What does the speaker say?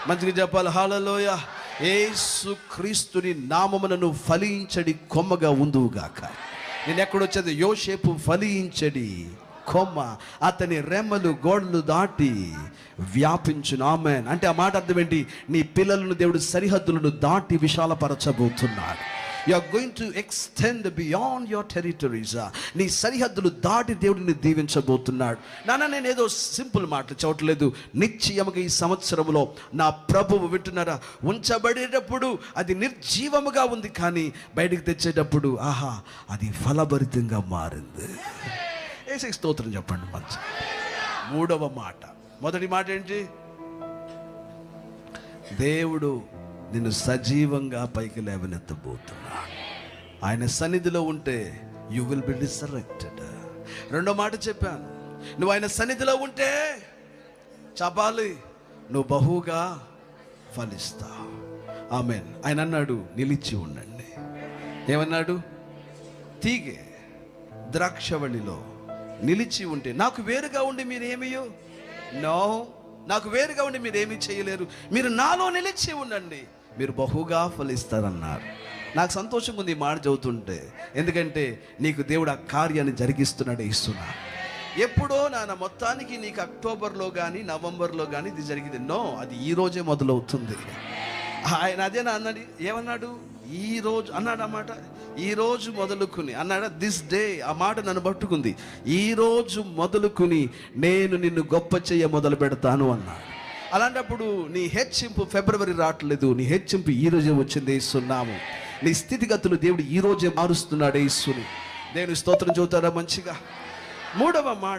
మంచిగా చెప్పాలి హల్లెలూయా. యేసు క్రీస్తుని నామమునను ఫలించడి కొమ్మగా ఉందువుగాక. నేను ఎక్కడొచ్చేది యోసేపు ఫలించడి కొమ్మ, అతని రెమ్మలు గోడలు దాటి వ్యాపించును. ఆమేన్. అంటే ఆ మాట అర్థం ఏంటి? నీ పిల్లలను దేవుడు సరిహద్దులను దాటి విశాలపరచబోతున్నాడు. You are going to extend beyond your territories. నీ సరిహద్దులు దాటి దేవుడిని దీవించబోతున్నాడు. నేను ఏదో సింపుల్ మాటలు చెప్పట్లేదు. నిశ్చయముగా ఈ సంవత్సరంలో నా ప్రభువు వింటున్నారా, ఉంచబడేటప్పుడు అది నిర్జీవముగా ఉంది, కానీ బయటికి తెచ్చేటప్పుడు ఆహా అది ఫలభరితంగా మారింది. ఏసే స్తోత్రం చెప్పండి. మంచి మూడవ మాట. మొదటి మాట ఏంటి? దేవుడు నిన్ను సజీవంగా పైకి లేవనెత్తబోతున్నాడు. ఆయన సన్నిధిలో ఉంటే యు విల్ బి రిసరెక్టెడ్. రెండో మాట చెప్పాను, నువ్వు ఆయన సన్నిధిలో ఉంటే చెప్పాలి, నువ్వు బహుగా ఫలిస్తావు. ఆమేన్. ఆయన అన్నాడు నిలిచి ఉండండి. ఏమన్నాడు? తీగె ద్రాక్షవళిలో నిలిచి ఉంటే, నాకు వేరుగా ఉండి మీరేమియో నో, నాకు వేరుగా ఉండి మీరేమీ చేయలేరు, మీరు నాలో నిలిచి ఉండండి, మీరు బహుగా ఫలిస్తారన్నారు. నాకు సంతోషంగా ఉంది ఈ మాట చదువుతుంటే, ఎందుకంటే నీకు దేవుడు ఆ కార్యాన్ని జరిగిస్తున్నాడు, ఇస్తున్నా. ఎప్పుడో నాన్న మొత్తానికి నీకు అక్టోబర్లో కానీ నవంబర్లో కానీ ఇది జరిగింది. నో, అది ఈరోజే మొదలవుతుంది. ఆయన అదేనా అన్నాడు? ఏమన్నాడు? ఈరోజు అన్నాడు. ఆ మాట ఈరోజు మొదలుకుని అన్నాడా? This day. ఆ మాట నన్ను పట్టుకుంది. ఈరోజు మొదలుకుని నేను నిన్ను గొప్ప చెయ్య మొదలు పెడతాను అన్నాడు. అలాంటప్పుడు నీ హెచ్చింపు ఫిబ్రవరి రావట్లేదు, నీ హెచ్చింపు ఈరోజే వచ్చింది. ఇస్తున్నాము నీ స్థితిగతులు దేవుడు ఈరోజే మారుస్తున్నాడు. ఇస్తుని దేవుని స్తోత్రం చెబుతారా మంచిగా. మూడవ మాట